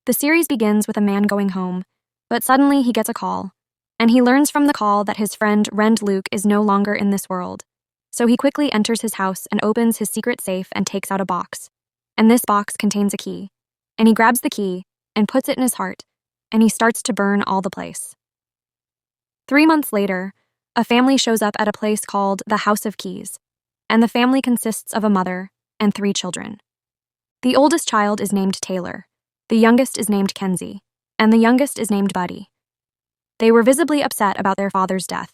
The series begins with a man going home, but suddenly he gets a call, and he learns from the call that his friend Luke is no longer in this world. So he quickly enters his house and opens his secret safe and takes out a box. And this box contains a key. And he grabs the key and puts it in his heart, and he starts to burn all the place. 3 months later, a family shows up at a place called the House of Keys, and the family consists of a mother and 3 children. The oldest child is named Taylor, the youngest is named Kenzie, and the youngest is named Buddy. They were visibly upset about their father's death,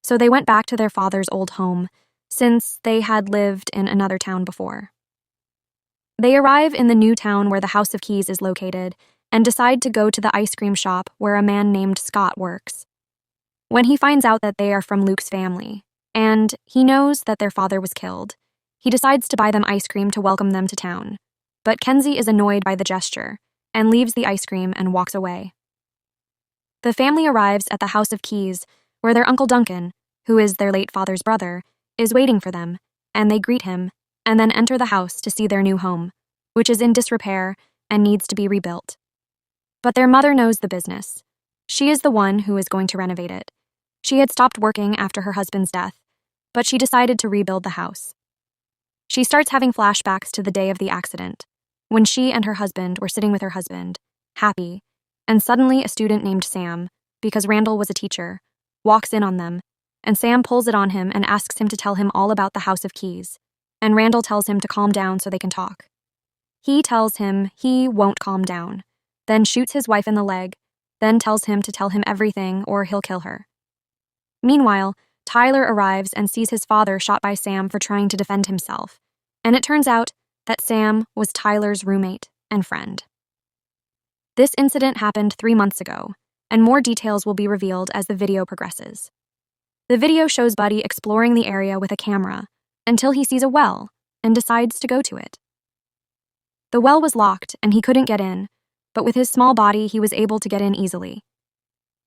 so they went back to their father's old home, since they had lived in another town before. They arrive in the new town where the House of Keys is located and decide to go to the ice cream shop where a man named Scott works. When he finds out that they are from Luke's family, and he knows that their father was killed, he decides to buy them ice cream to welcome them to town. But Kenzie is annoyed by the gesture and leaves the ice cream and walks away. The family arrives at the House of Keys, where their Uncle Duncan, who is their late father's brother, is waiting for them, and they greet him and then enter the house to see their new home, which is in disrepair and needs to be rebuilt. But their mother knows the business. She is the one who is going to renovate it. She had stopped working after her husband's death, but she decided to rebuild the house. She starts having flashbacks to the day of the accident, when she and her husband were sitting with her husband, happy, and suddenly a student named Sam, because Randall was a teacher, walks in on them, and Sam pulls it on him and asks him to tell him all about the House of Keys, and Randall tells him to calm down so they can talk. He tells him he won't calm down, then shoots his wife in the leg, then tells him to tell him everything or he'll kill her. Meanwhile, Tyler arrives and sees his father shot by Sam for trying to defend himself, and it turns out that Sam was Tyler's roommate and friend. This incident happened 3 months ago, and more details will be revealed as the video progresses. The video shows Buddy exploring the area with a camera until he sees a well and decides to go to it. The well was locked and he couldn't get in, but with his small body he was able to get in easily.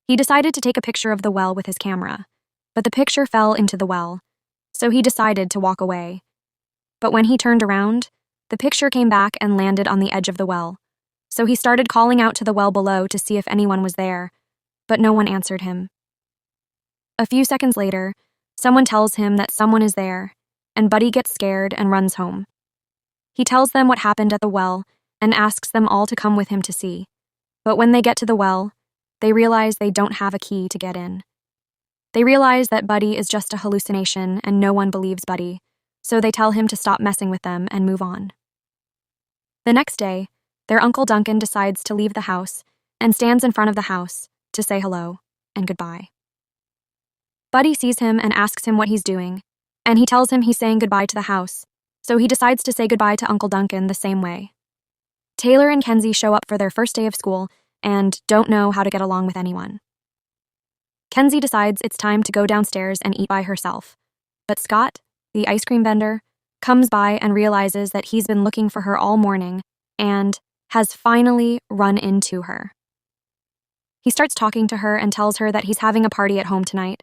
He decided to take a picture of the well with his camera, but the picture fell into the well, so he decided to walk away. But when he turned around, the picture came back and landed on the edge of the well, so he started calling out to the well below to see if anyone was there, but no one answered him. A few seconds later, someone tells him that someone is there, and Buddy gets scared and runs home. He tells them what happened at the well and asks them all to come with him to see, but when they get to the well, they realize they don't have a key to get in. They realize that Buddy is just a hallucination and no one believes Buddy, so they tell him to stop messing with them and move on. The next day, their Uncle Duncan decides to leave the house and stands in front of the house to say hello and goodbye. Buddy sees him and asks him what he's doing, and he tells him he's saying goodbye to the house, so he decides to say goodbye to Uncle Duncan the same way. Taylor and Kenzie show up for their first day of school and don't know how to get along with anyone. Kenzie decides it's time to go downstairs and eat by herself, but Scott, the ice cream vendor, comes by and realizes that he's been looking for her all morning and has finally run into her. He starts talking to her and tells her that he's having a party at home tonight,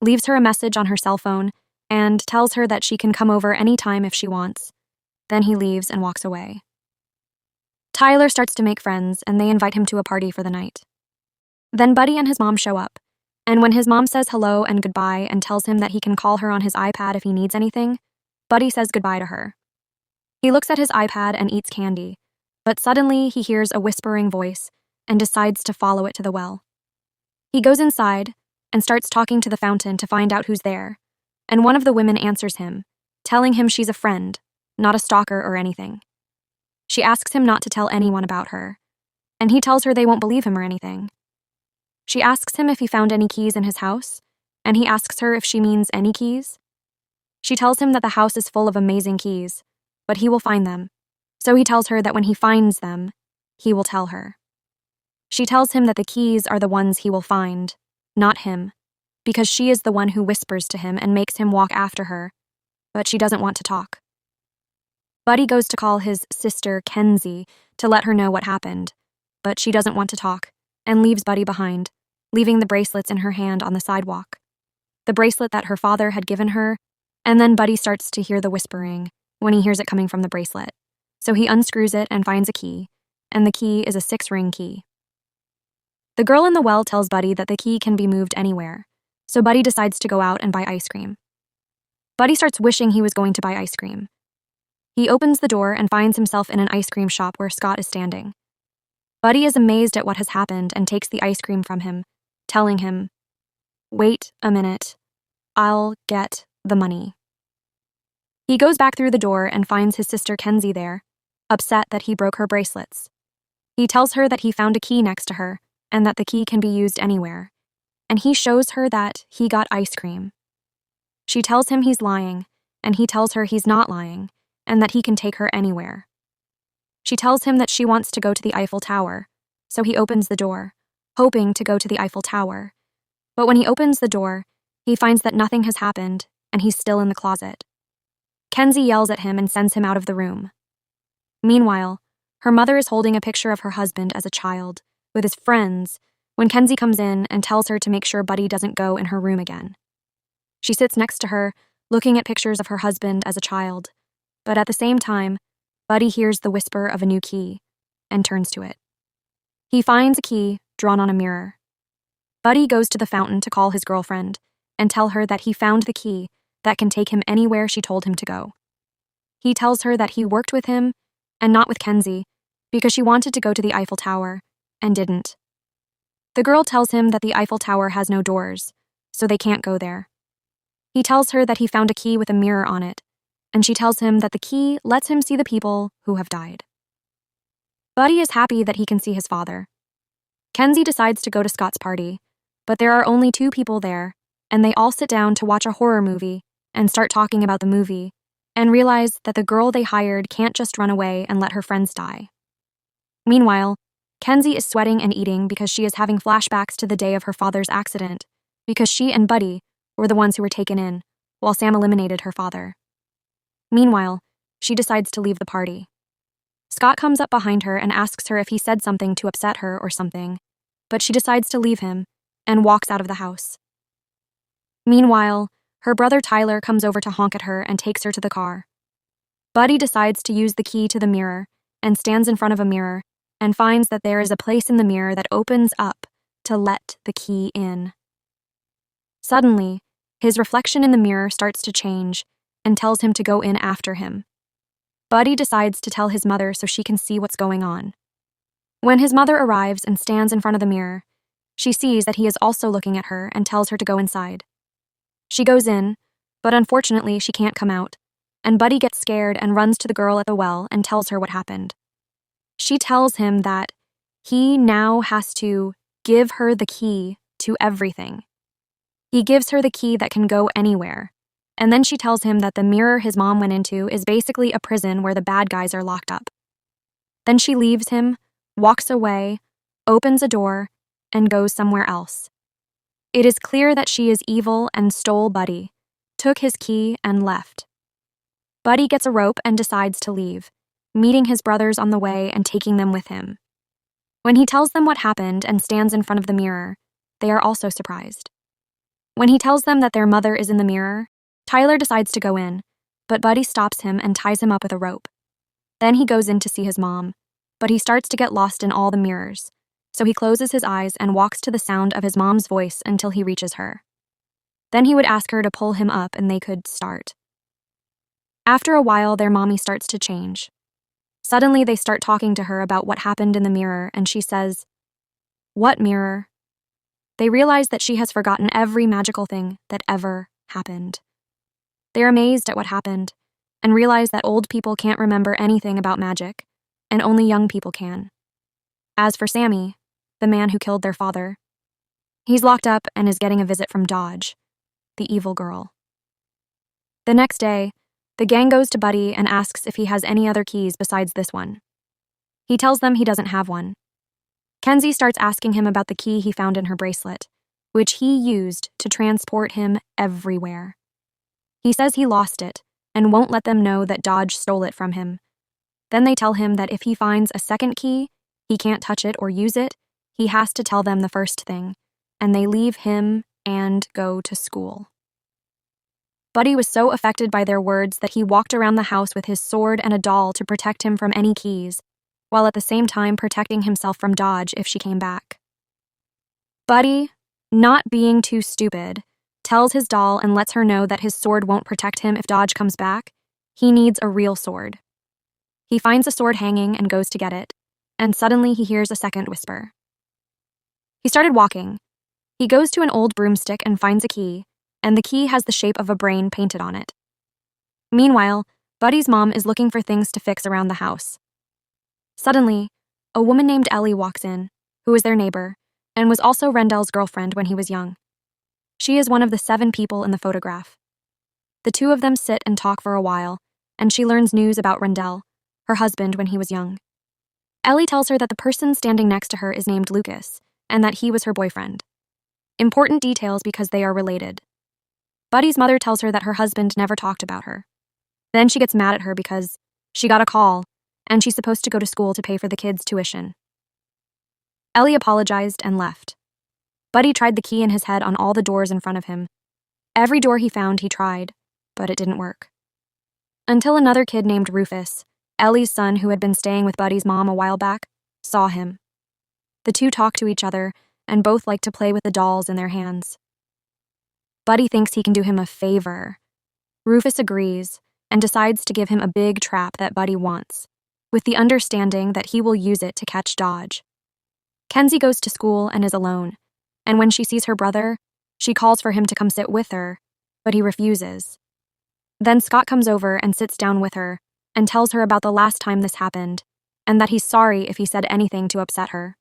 leaves her a message on her cell phone, and tells her that she can come over anytime if she wants. Then he leaves and walks away. Tyler starts to make friends, and they invite him to a party for the night. Then Buddy and his mom show up, and when his mom says hello and goodbye and tells him that he can call her on his iPad if he needs anything, Buddy says goodbye to her. He looks at his iPad and eats candy, but suddenly he hears a whispering voice and decides to follow it to the well. He goes inside and starts talking to the fountain to find out who's there, and one of the women answers him, telling him she's a friend, not a stalker or anything. She asks him not to tell anyone about her, and he tells her they won't believe him or anything. She asks him if he found any keys in his house, and he asks her if she means any keys. She tells him that the house is full of amazing keys, but he will find them, so he tells her that when he finds them, he will tell her. She tells him that the keys are the ones he will find, not him, because she is the one who whispers to him and makes him walk after her, but she doesn't want to talk. Buddy goes to call his sister Kenzie to let her know what happened, but she doesn't want to talk and leaves Buddy behind, leaving the bracelets in her hand on the sidewalk. The bracelet that her father had given her, and then Buddy starts to hear the whispering when he hears it coming from the bracelet. So he unscrews it and finds a key, and the key is a 6-ring key. The girl in the well tells Buddy that the key can be moved anywhere, so Buddy decides to go out and buy ice cream. Buddy starts wishing he was going to buy ice cream. He opens the door and finds himself in an ice cream shop where Scott is standing. Buddy is amazed at what has happened and takes the ice cream from him, telling him, "Wait a minute, I'll get the money." He goes back through the door and finds his sister Kenzie there, upset that he broke her bracelets. He tells her that he found a key next to her and that the key can be used anywhere, and he shows her that he got ice cream. She tells him he's lying, and he tells her he's not lying, and that he can take her anywhere. She tells him that she wants to go to the Eiffel Tower, so he opens the door, hoping to go to the Eiffel Tower. But when he opens the door, he finds that nothing has happened, and he's still in the closet. Kenzie yells at him and sends him out of the room. Meanwhile, her mother is holding a picture of her husband as a child, with his friends, when Kenzie comes in and tells her to make sure Buddy doesn't go in her room again. She sits next to her, looking at pictures of her husband as a child, but at the same time, Buddy hears the whisper of a new key and turns to it. He finds a key drawn on a mirror. Buddy goes to the fountain to call his girlfriend and tell her that he found the key that can take him anywhere she told him to go. He tells her that he worked with him and not with Kenzie because she wanted to go to the Eiffel Tower and didn't. The girl tells him that the Eiffel Tower has no doors, so they can't go there. He tells her that he found a key with a mirror on it, and she tells him that the key lets him see the people who have died. Buddy is happy that he can see his father. Kenzie decides to go to Scott's party, but there are only 2 people there, and they all sit down to watch a horror movie and start talking about the movie, and realize that the girl they hired can't just run away and let her friends die. Meanwhile, Kenzie is sweating and eating because she is having flashbacks to the day of her father's accident, because she and Buddy were the ones who were taken in, while Sam eliminated her father. Meanwhile, she decides to leave the party. Scott comes up behind her and asks her if he said something to upset her or something, but she decides to leave him and walks out of the house. Meanwhile, her brother Tyler comes over to honk at her and takes her to the car. Buddy decides to use the key to the mirror and stands in front of a mirror and finds that there is a place in the mirror that opens up to let the key in. Suddenly, his reflection in the mirror starts to change and tells him to go in after him. Buddy decides to tell his mother so she can see what's going on. When his mother arrives and stands in front of the mirror, she sees that he is also looking at her and tells her to go inside. She goes in, but unfortunately she can't come out, and Buddy gets scared and runs to the girl at the well and tells her what happened. She tells him that he now has to give her the key to everything. He gives her the key that can go anywhere, and then she tells him that the mirror his mom went into is basically a prison where the bad guys are locked up. Then she leaves him, walks away, opens a door, and goes somewhere else. It is clear that she is evil and stole Buddy, took his key, and left. Buddy gets a rope and decides to leave, meeting his brothers on the way and taking them with him. When he tells them what happened and stands in front of the mirror, they are also surprised. When he tells them that their mother is in the mirror, Tyler decides to go in, but Buddy stops him and ties him up with a rope. Then he goes in to see his mom, but he starts to get lost in all the mirrors, so he closes his eyes and walks to the sound of his mom's voice until he reaches her. Then he would ask her to pull him up and they could start. After a while, their mommy starts to change. Suddenly, they start talking to her about what happened in the mirror, and she says, "What mirror?" They realize that she has forgotten every magical thing that ever happened. They're amazed at what happened and realize that old people can't remember anything about magic, and only young people can. As for Sammy, the man who killed their father, he's locked up and is getting a visit from Dodge, the evil girl. The next day, the gang goes to Buddy and asks if he has any other keys besides this one. He tells them he doesn't have one. Kenzie starts asking him about the key he found in her bracelet, which he used to transport him everywhere. He says he lost it and won't let them know that Dodge stole it from him. Then they tell him that if he finds a second key, he can't touch it or use it, he has to tell them the first thing, and they leave him and go to school. Buddy was so affected by their words that he walked around the house with his sword and a doll to protect him from any keys, while at the same time protecting himself from Dodge if she came back. Buddy, not being too stupid, tells his doll and lets her know that his sword won't protect him if Dodge comes back. He needs a real sword. He finds a sword hanging and goes to get it, and suddenly he hears a second whisper. He started walking. He goes to an old broomstick and finds a key, and the key has the shape of a brain painted on it. Meanwhile, Buddy's mom is looking for things to fix around the house. Suddenly, a woman named Ellie walks in, who is their neighbor, and was also Rendell's girlfriend when he was young. She is one of the 7 people in the photograph. The two of them sit and talk for a while, and she learns news about Rendell, her husband when he was young. Ellie tells her that the person standing next to her is named Lucas, and that he was her boyfriend. Important details because they are related. Buddy's mother tells her that her husband never talked about her. Then she gets mad at her because she got a call, and she's supposed to go to school to pay for the kids' tuition. Ellie apologized and left. Buddy tried the key in his head on all the doors in front of him. Every door he found, he tried, but it didn't work. Until another kid named Rufus, Ellie's son who had been staying with Buddy's mom a while back, saw him. The two talked to each other and both liked to play with the dolls in their hands. Buddy thinks he can do him a favor. Rufus agrees and decides to give him a big trap that Buddy wants, with the understanding that he will use it to catch Dodge. Kenzie goes to school and is alone, and when she sees her brother, she calls for him to come sit with her, but he refuses. Then Scott comes over and sits down with her and tells her about the last time this happened, and that he's sorry if he said anything to upset her.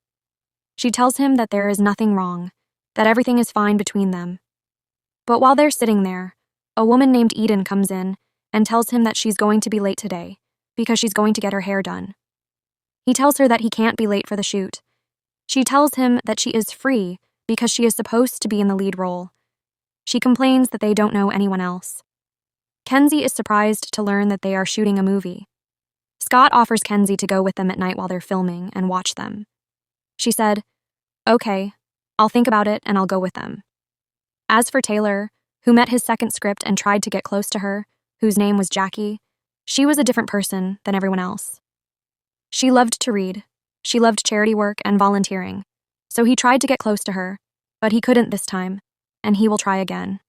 She tells him that there is nothing wrong, that everything is fine between them. But while they're sitting there, a woman named Eden comes in and tells him that she's going to be late today because she's going to get her hair done. He tells her that he can't be late for the shoot. She tells him that she is free because she is supposed to be in the lead role. She complains that they don't know anyone else. Kenzie is surprised to learn that they are shooting a movie. Scott offers Kenzie to go with them at night while they're filming and watch them. She said, "Okay, I'll think about it and I'll go with them." As for Taylor, who met his second script and tried to get close to her, whose name was Jackie, she was a different person than everyone else. She loved to read. She loved charity work and volunteering. So he tried to get close to her, but he couldn't this time, and he will try again.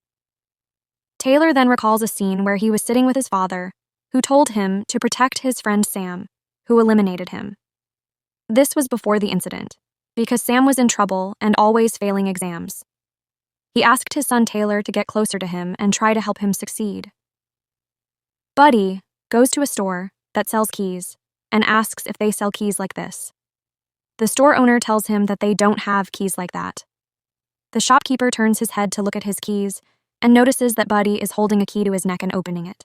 Taylor then recalls a scene where he was sitting with his father, who told him to protect his friend Sam, who eliminated him. This was before the incident, because Sam was in trouble and always failing exams. He asked his son Taylor to get closer to him and try to help him succeed. Buddy goes to a store that sells keys and asks if they sell keys like this. The store owner tells him that they don't have keys like that. The shopkeeper turns his head to look at his keys and notices that Buddy is holding a key to his neck and opening it.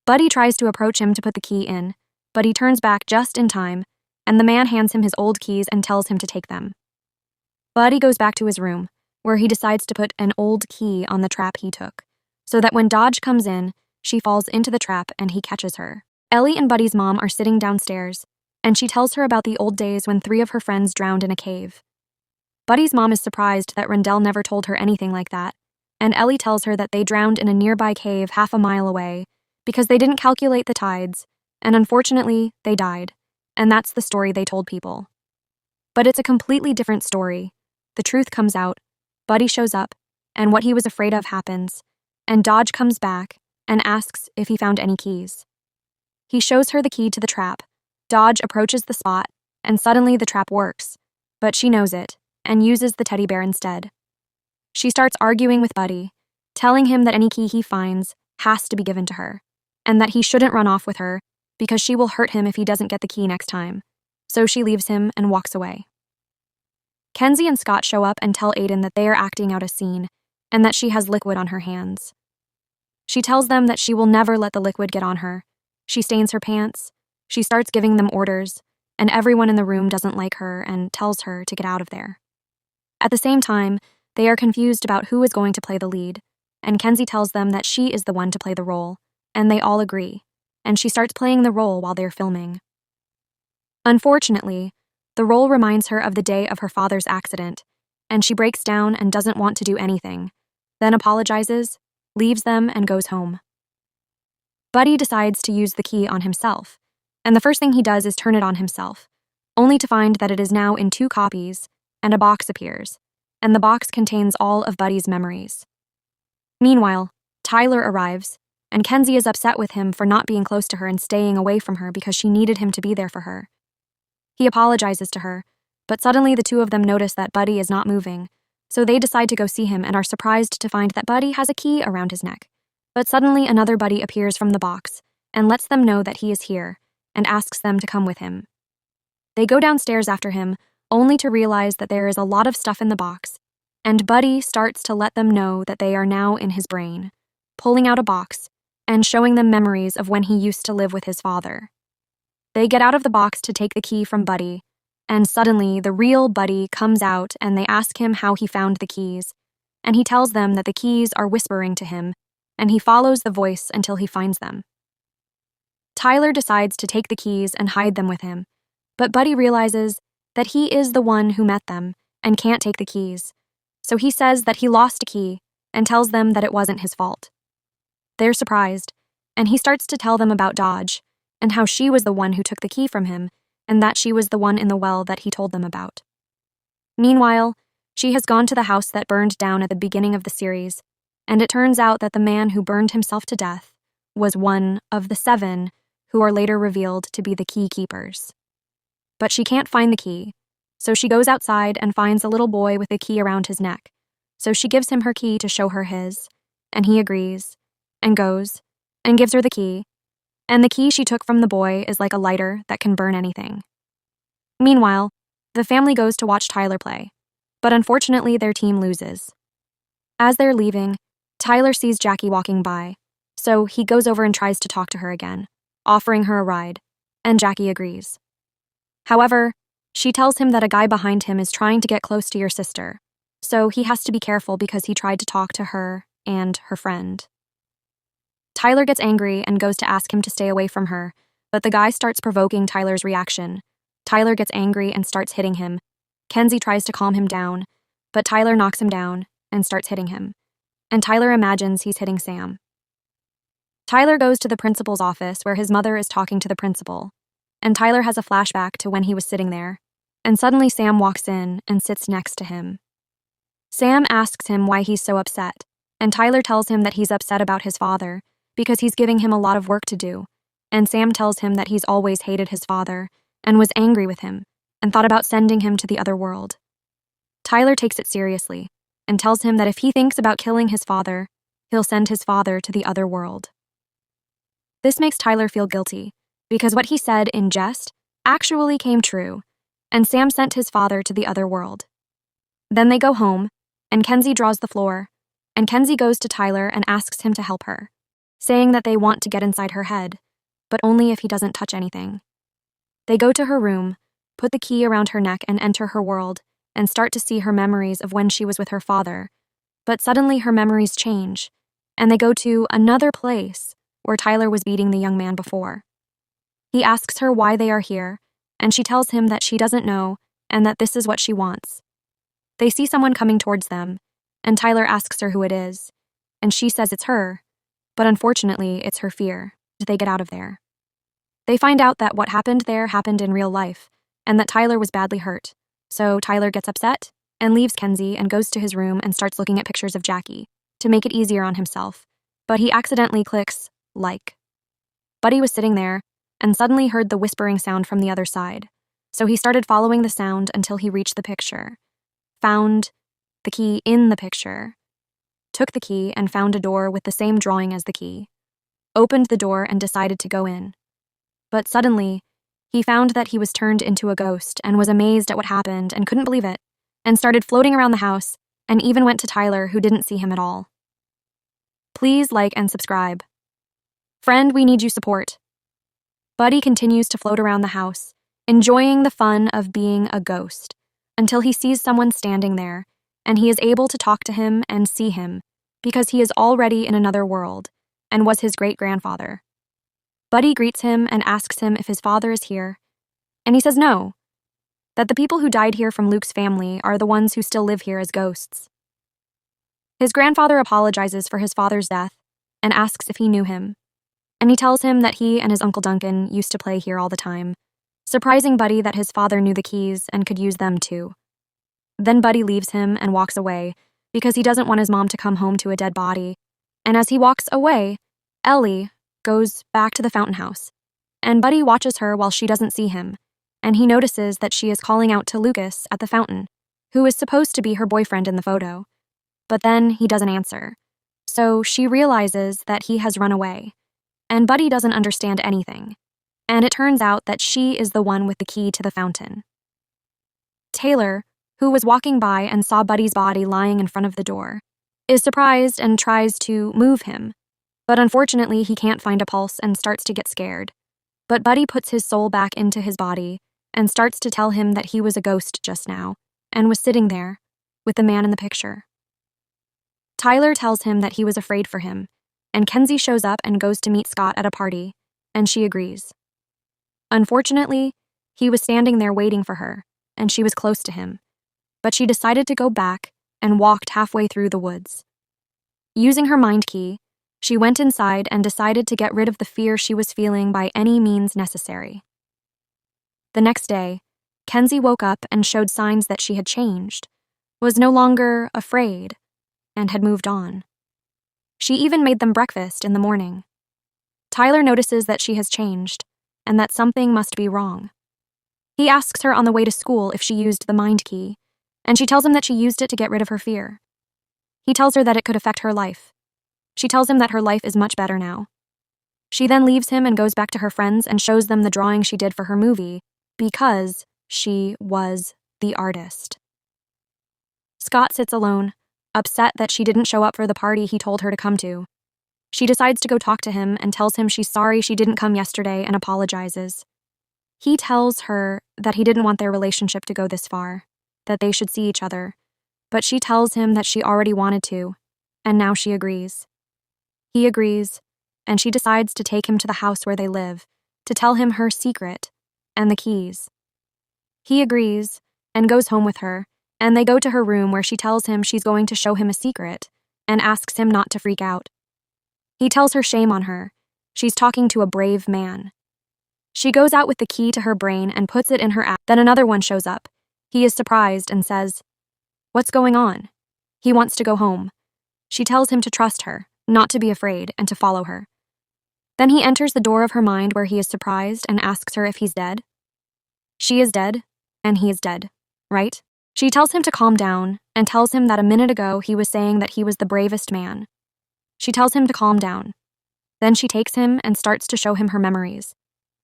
Buddy tries to approach him to put the key in, but he turns back just in time, and the man hands him his old keys and tells him to take them. Buddy goes back to his room, where he decides to put an old key on the trap he took, so that when Dodge comes in, she falls into the trap and he catches her. Ellie and Buddy's mom are sitting downstairs, and she tells her about the old days when 3 of her friends drowned in a cave. Buddy's mom is surprised that Rendell never told her anything like that, and Ellie tells her that they drowned in a nearby cave half a mile away because they didn't calculate the tides, and unfortunately, they died, and that's the story they told people. But it's a completely different story. The truth comes out, Buddy shows up, and what he was afraid of happens, and Dodge comes back and asks if he found any keys. He shows her the key to the trap. Dodge approaches the spot, and suddenly the trap works, but she knows it and uses the teddy bear instead. She starts arguing with Buddy, telling him that any key he finds has to be given to her, and that he shouldn't run off with her because she will hurt him if he doesn't get the key next time. So she leaves him and walks away. Kenzie and Scott show up and tell Aiden that they are acting out a scene and that she has liquid on her hands. She tells them that she will never let the liquid get on her. She stains her pants, she starts giving them orders, and everyone in the room doesn't like her and tells her to get out of there. At the same time, they are confused about who is going to play the lead, and Kenzie tells them that she is the one to play the role, and they all agree, and she starts playing the role while they're filming. Unfortunately, the role reminds her of the day of her father's accident, and she breaks down and doesn't want to do anything, then apologizes, leaves them, and goes home. Buddy decides to use the key on himself, and the first thing he does is turn it on himself, only to find that it is now in 2 copies, and a box appears, and the box contains all of Buddy's memories. Meanwhile, Tyler arrives, and Kenzie is upset with him for not being close to her and staying away from her because she needed him to be there for her. He apologizes to her, but suddenly the two of them notice that Buddy is not moving, so they decide to go see him and are surprised to find that Buddy has a key around his neck. But suddenly another Buddy appears from the box and lets them know that he is here and asks them to come with him. They go downstairs after him, only to realize that there is a lot of stuff in the box, and Buddy starts to let them know that they are now in his brain, pulling out a box and showing them memories of when he used to live with his father. They get out of the box to take the key from Buddy, and suddenly the real Buddy comes out and they ask him how he found the keys, and he tells them that the keys are whispering to him, and he follows the voice until he finds them. Tyler decides to take the keys and hide them with him, but Buddy realizes that he is the one who met them and can't take the keys, so he says that he lost a key and tells them that it wasn't his fault. They're surprised, and he starts to tell them about Dodge and how she was the one who took the key from him and that she was the one in the well that he told them about. Meanwhile, she has gone to the house that burned down at the beginning of the series, and it turns out that the man who burned himself to death was one of the 7 who are later revealed to be the key keepers. But she can't find the key, so she goes outside and finds a little boy with a key around his neck. So she gives him her key to show her his, and he agrees, and goes, and gives her the key, and the key she took from the boy is like a lighter that can burn anything. Meanwhile, the family goes to watch Tyler play, but unfortunately their team loses. As they're leaving, Tyler sees Jackie walking by, so he goes over and tries to talk to her again, offering her a ride, and Jackie agrees. However, she tells him that a guy behind him is trying to get close to your sister, so he has to be careful because he tried to talk to her and her friend. Tyler gets angry and goes to ask him to stay away from her, but the guy starts provoking Tyler's reaction. Tyler gets angry and starts hitting him. Kenzie tries to calm him down, but Tyler knocks him down and starts hitting him, and Tyler imagines he's hitting Sam. Tyler goes to the principal's office where his mother is talking to the principal, and Tyler has a flashback to when he was sitting there, and suddenly Sam walks in and sits next to him. Sam asks him why he's so upset, and Tyler tells him that he's upset about his father because he's giving him a lot of work to do, and Sam tells him that he's always hated his father and was angry with him and thought about sending him to the other world. Tyler takes it seriously and tells him that if he thinks about killing his father, he'll send his father to the other world. This makes Tyler feel guilty because what he said in jest actually came true, and Sam sent his father to the other world. Then they go home, and Kenzie draws the floor, and Kenzie goes to Tyler and asks him to help her, saying that they want to get inside her head, but only if he doesn't touch anything. They go to her room, put the key around her neck and enter her world, and start to see her memories of when she was with her father, but suddenly her memories change, and they go to another place where Tyler was beating the young man before. He asks her why they are here, and she tells him that she doesn't know and that this is what she wants. They see someone coming towards them, and Tyler asks her who it is, and she says it's her, but unfortunately it's her fear. They get out of there. They find out that what happened there happened in real life, and that Tyler was badly hurt, so Tyler gets upset and leaves Kenzie and goes to his room and starts looking at pictures of Jackie to make it easier on himself, but he accidentally clicks like. Buddy was sitting there and suddenly heard the whispering sound from the other side, so he started following the sound until he reached the picture, found the key in the picture, took the key and found a door with the same drawing as the key, opened the door and decided to go in. But suddenly, he found that he was turned into a ghost and was amazed at what happened and couldn't believe it, and started floating around the house and even went to Tyler, who didn't see him at all. Please like and subscribe. Friend, we need you support. Buddy continues to float around the house, enjoying the fun of being a ghost, until he sees someone standing there, and he is able to talk to him and see him, because he is already in another world, and was his great-grandfather. Buddy greets him and asks him if his father is here, and he says no, that the people who died here from Luke's family are the ones who still live here as ghosts. His grandfather apologizes for his father's death and asks if he knew him, and he tells him that he and his Uncle Duncan used to play here all the time, surprising Buddy that his father knew the keys and could use them too. Then Buddy leaves him and walks away because he doesn't want his mom to come home to a dead body, and as he walks away, Ellie goes back to the fountain house, and Buddy watches her while she doesn't see him, and he notices that she is calling out to Lucas at the fountain, who is supposed to be her boyfriend in the photo. But then he doesn't answer, so she realizes that he has run away, and Buddy doesn't understand anything, and it turns out that she is the one with the key to the fountain. Taylor, who was walking by and saw Buddy's body lying in front of the door, is surprised and tries to move him, but unfortunately he can't find a pulse and starts to get scared. But Buddy puts his soul back into his body and starts to tell him that he was a ghost just now and was sitting there with the man in the picture. Tyler tells him that he was afraid for him, and Kenzie shows up and goes to meet Scott at a party, and she agrees. Unfortunately, he was standing there waiting for her, and she was close to him, but she decided to go back and walked halfway through the woods. Using her mind key, she went inside and decided to get rid of the fear she was feeling by any means necessary. The next day, Kenzie woke up and showed signs that she had changed, was no longer afraid, and had moved on. She even made them breakfast in the morning. Tyler notices that she has changed, and that something must be wrong. He asks her on the way to school if she used the mind key, and she tells him that she used it to get rid of her fear. He tells her that it could affect her life. She tells him that her life is much better now. She then leaves him and goes back to her friends and shows them the drawing she did for her movie, because she was the artist. Scott sits alone, upset that she didn't show up for the party he told her to come to. She decides to go talk to him and tells him she's sorry she didn't come yesterday and apologizes. He tells her that he didn't want their relationship to go this far, that they should see each other, but she tells him that she already wanted to, and now she agrees. He agrees, and she decides to take him to the house where they live, to tell him her secret and the keys. He agrees and goes home with her, and they go to her room where she tells him she's going to show him a secret and asks him not to freak out. He tells her shame on her. She's talking to a brave man. She goes out with the key to her brain and puts it in her app. Then another one shows up. He is surprised and says, "What's going on?" He wants to go home. She tells him to trust her, not to be afraid, and to follow her. Then he enters the door of her mind where he is surprised and asks her if he's dead. She is dead, and he is dead, right? She tells him to calm down and tells him that a minute ago he was saying that he was the bravest man. She tells him to calm down. Then she takes him and starts to show him her memories,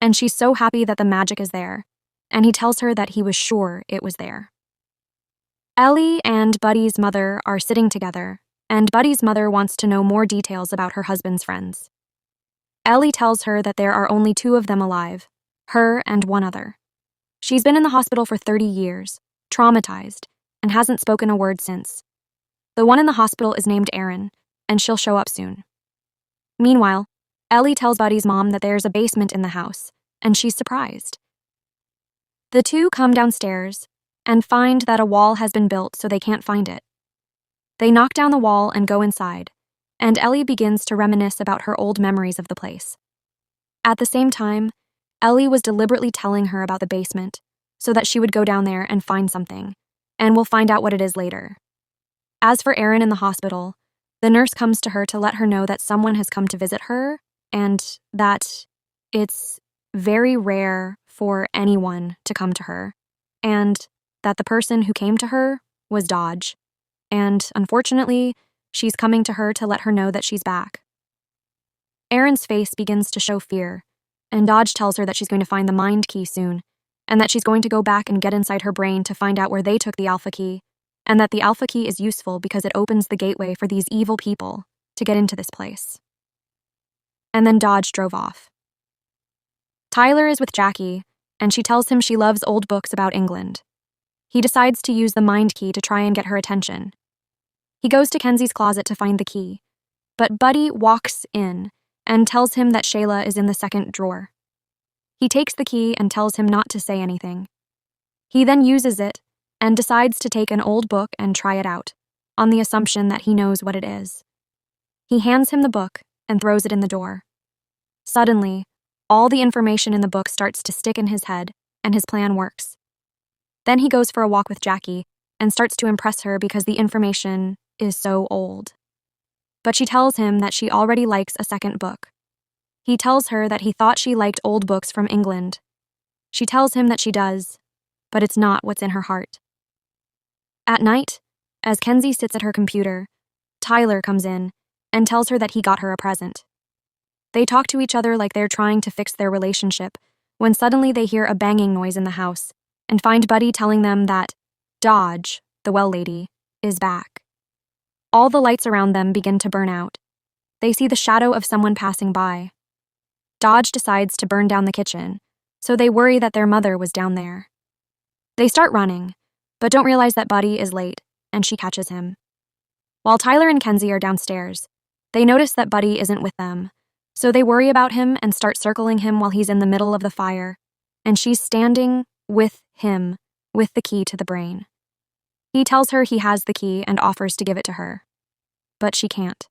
and she's so happy that the magic is there, and he tells her that he was sure it was there. Ellie and Buddy's mother are sitting together, and Buddy's mother wants to know more details about her husband's friends. Ellie tells her that there are only 2 of them alive, her and one other. She's been in the hospital for 30 years, traumatized, and hasn't spoken a word since. The one in the hospital is named Erin, and she'll show up soon. Meanwhile, Ellie tells Buddy's mom that there's a basement in the house, and she's surprised. The 2 come downstairs and find that a wall has been built so they can't find it. They knock down the wall and go inside, and Ellie begins to reminisce about her old memories of the place. At the same time, Ellie was deliberately telling her about the basement so that she would go down there and find something, and we'll find out what it is later. As for Erin in the hospital, the nurse comes to her to let her know that someone has come to visit her and that it's very rare for anyone to come to her, and that the person who came to her was Dodge, and unfortunately, she's coming to her to let her know that she's back. Erin's face begins to show fear, and Dodge tells her that she's going to find the mind key soon, and that she's going to go back and get inside her brain to find out where they took the alpha key, and that the alpha key is useful because it opens the gateway for these evil people to get into this place. And then Dodge drove off. Tyler is with Jackie, and she tells him she loves old books about England. He decides to use the mind key to try and get her attention. He goes to Kenzie's closet to find the key, but Buddy walks in and tells him that Shayla is in the second drawer. He takes the key and tells him not to say anything. He then uses it and decides to take an old book and try it out, on the assumption that he knows what it is. He hands him the book and throws it in the door. Suddenly, all the information in the book starts to stick in his head, and his plan works. Then he goes for a walk with Jackie and starts to impress her because the information is so old. But she tells him that she already likes a second book. He tells her that he thought she liked old books from England. She tells him that she does, but it's not what's in her heart. At night, as Kenzie sits at her computer, Tyler comes in and tells her that he got her a present. They talk to each other like they're trying to fix their relationship, when suddenly they hear a banging noise in the house and find Buddy telling them that Dodge, the well lady, is back. All the lights around them begin to burn out. They see the shadow of someone passing by. Dodge decides to burn down the kitchen, so they worry that their mother was down there. They start running, but don't realize that Buddy is late, and she catches him. While Tyler and Kenzie are downstairs, they notice that Buddy isn't with them, so they worry about him and start circling him while he's in the middle of the fire, and she's standing with him with the key to the brain. He tells her he has the key and offers to give it to her, but she can't.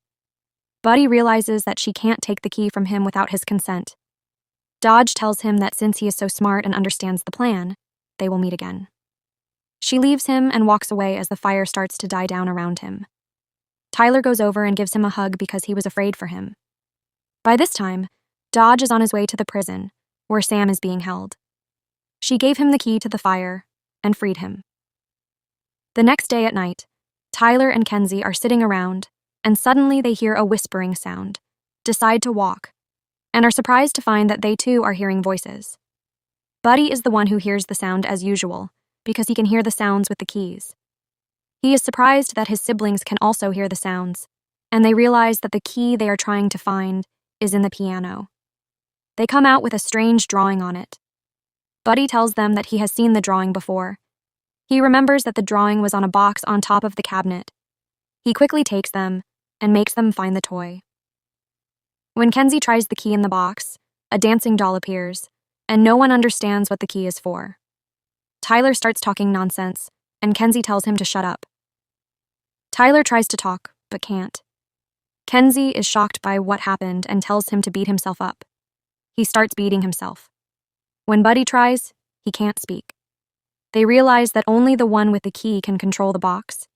Buddy realizes that she can't take the key from him without his consent. Dodge tells him that since he is so smart and understands the plan, they will meet again. She leaves him and walks away as the fire starts to die down around him. Tyler goes over and gives him a hug because he was afraid for him. By this time, Dodge is on his way to the prison, where Sam is being held. She gave him the key to the fire and freed him. The next day at night, Tyler and Kenzie are sitting around, and suddenly they hear a whispering sound, decide to walk, and are surprised to find that they too are hearing voices. Buddy is the one who hears the sound as usual, because he can hear the sounds with the keys. He is surprised that his siblings can also hear the sounds, and they realize that the key they are trying to find is in the piano. They come out with a strange drawing on it. Buddy tells them that he has seen the drawing before. He remembers that the drawing was on a box on top of the cabinet. He quickly takes them and makes them find the toy. When Kenzie tries the key in the box, a dancing doll appears, and no one understands what the key is for. Tyler starts talking nonsense, and Kenzie tells him to shut up. Tyler tries to talk, but can't. Kenzie is shocked by what happened and tells him to beat himself up. He starts beating himself. When Buddy tries, he can't speak. They realize that only the one with the key can control the box.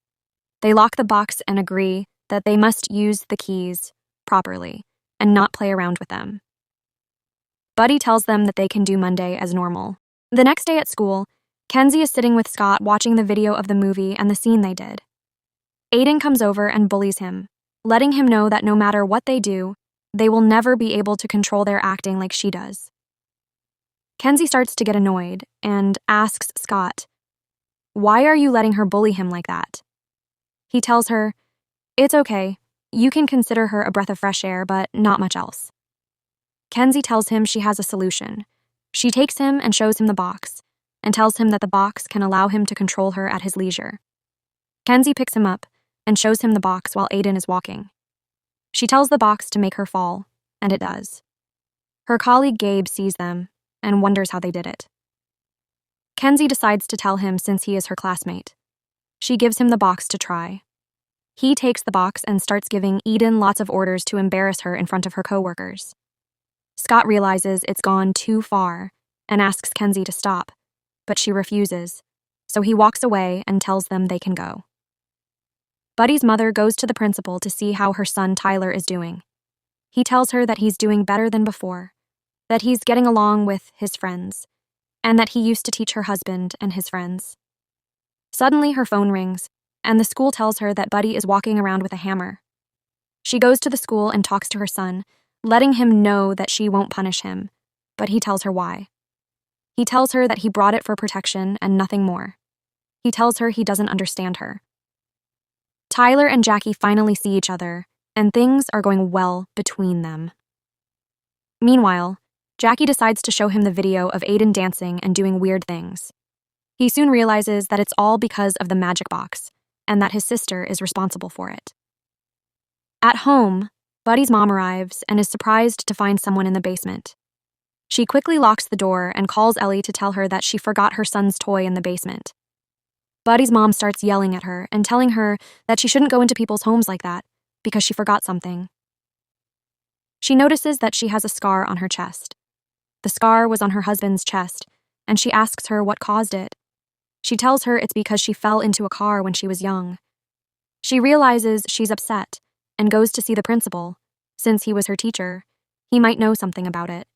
They lock the box and agree that they must use the keys properly and not play around with them. Buddy tells them that they can do Monday as normal. The next day at school, Kenzie is sitting with Scott watching the video of the movie and the scene they did. Aiden comes over and bullies him, letting him know that no matter what they do, they will never be able to control their acting like she does. Kenzie starts to get annoyed and asks Scott, "Why are you letting her bully him like that?" He tells her, "It's okay. You can consider her a breath of fresh air, but not much else." Kenzie tells him she has a solution. She takes him and shows him the box, and tells him that the box can allow him to control her at his leisure. Kenzie picks him up and shows him the box while Aiden is walking. She tells the box to make her fall, and it does. Her colleague Gabe sees them and wonders how they did it. Kenzie decides to tell him since he is her classmate. She gives him the box to try. He takes the box and starts giving Eden lots of orders to embarrass her in front of her coworkers. Scott realizes it's gone too far and asks Kenzie to stop, but she refuses, so he walks away and tells them they can go. Buddy's mother goes to the principal to see how her son Tyler is doing. He tells her that he's doing better than before, that he's getting along with his friends, and that he used to teach her husband and his friends. Suddenly, her phone rings, and the school tells her that Buddy is walking around with a hammer. She goes to the school and talks to her son, letting him know that she won't punish him, but he tells her why. He tells her that he brought it for protection and nothing more. He tells her he doesn't understand her. Tyler and Jackie finally see each other, and things are going well between them. Meanwhile, Jackie decides to show him the video of Aiden dancing and doing weird things. He soon realizes that it's all because of the magic box, and that his sister is responsible for it. At home, Buddy's mom arrives and is surprised to find someone in the basement. She quickly locks the door and calls Ellie to tell her that she forgot her son's toy in the basement. Buddy's mom starts yelling at her and telling her that she shouldn't go into people's homes like that because she forgot something. She notices that she has a scar on her chest. The scar was on her husband's chest, and she asks her what caused it. She tells her it's because she fell into a car when she was young. She realizes she's upset and goes to see the principal. Since he was her teacher, he might know something about it.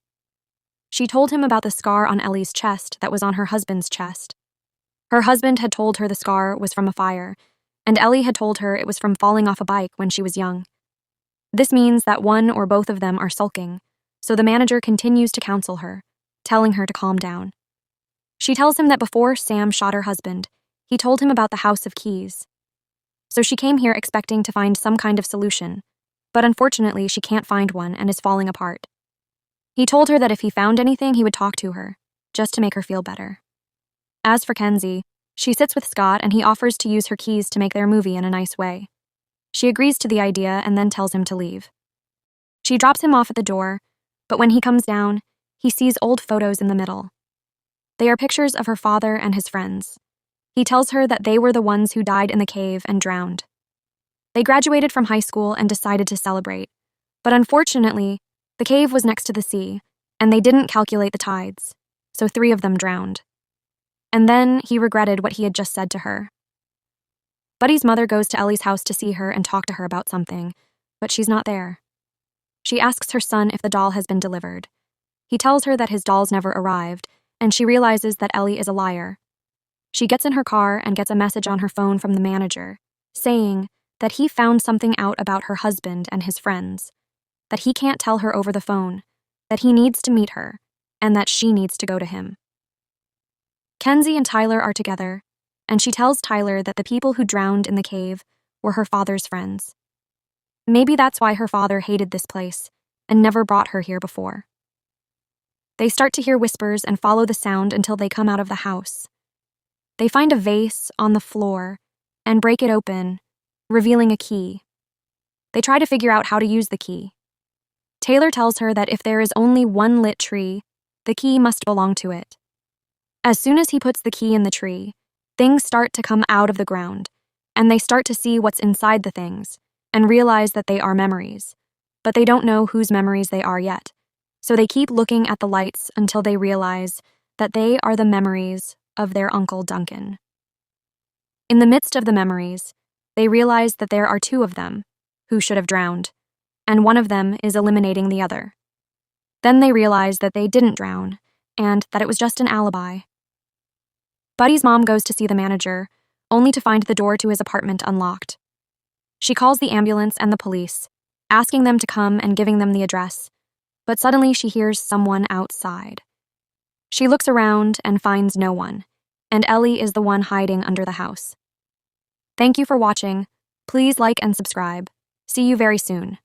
She told him about the scar on Ellie's chest that was on her husband's chest. Her husband had told her the scar was from a fire, and Ellie had told her it was from falling off a bike when she was young. This means that one or both of them are sulking, so the manager continues to counsel her, telling her to calm down. She tells him that before Sam shot her husband, he told him about the house of keys. So she came here expecting to find some kind of solution, but unfortunately she can't find one and is falling apart. He told her that if he found anything, he would talk to her, just to make her feel better. As for Kenzie, she sits with Scott and he offers to use her keys to make their movie in a nice way. She agrees to the idea and then tells him to leave. She drops him off at the door, but when he comes down, he sees old photos in the middle. They are pictures of her father and his friends. He tells her that they were the ones who died in the cave and drowned. They graduated from high school and decided to celebrate, but unfortunately, the cave was next to the sea, and they didn't calculate the tides, so 3 of them drowned. And then he regretted what he had just said to her. Buddy's mother goes to Ellie's house to see her and talk to her about something, but she's not there. She asks her son if the doll has been delivered. He tells her that his dolls never arrived, and she realizes that Ellie is a liar. She gets in her car and gets a message on her phone from the manager, saying that he found something out about her husband and his friends, that he can't tell her over the phone, that he needs to meet her, and that she needs to go to him. Kenzie and Tyler are together, and she tells Tyler that the people who drowned in the cave were her father's friends. Maybe that's why her father hated this place and never brought her here before. They start to hear whispers and follow the sound until they come out of the house. They find a vase on the floor and break it open, revealing a key. They try to figure out how to use the key. Taylor tells her that if there is only one lit tree, the key must belong to it. As soon as he puts the key in the tree, things start to come out of the ground, and they start to see what's inside the things and realize that they are memories, but they don't know whose memories they are yet. So they keep looking at the lights until they realize that they are the memories of their Uncle Duncan. In the midst of the memories, they realize that there are 2 of them who should have drowned, and one of them is eliminating the other. Then they realize that they didn't drown, and that it was just an alibi. Buddy's mom goes to see the manager, only to find the door to his apartment unlocked. She calls the ambulance and the police, asking them to come and giving them the address, but suddenly she hears someone outside. She looks around and finds no one, and Ellie is the one hiding under the house. Thank you for watching. Please like and subscribe. See you very soon.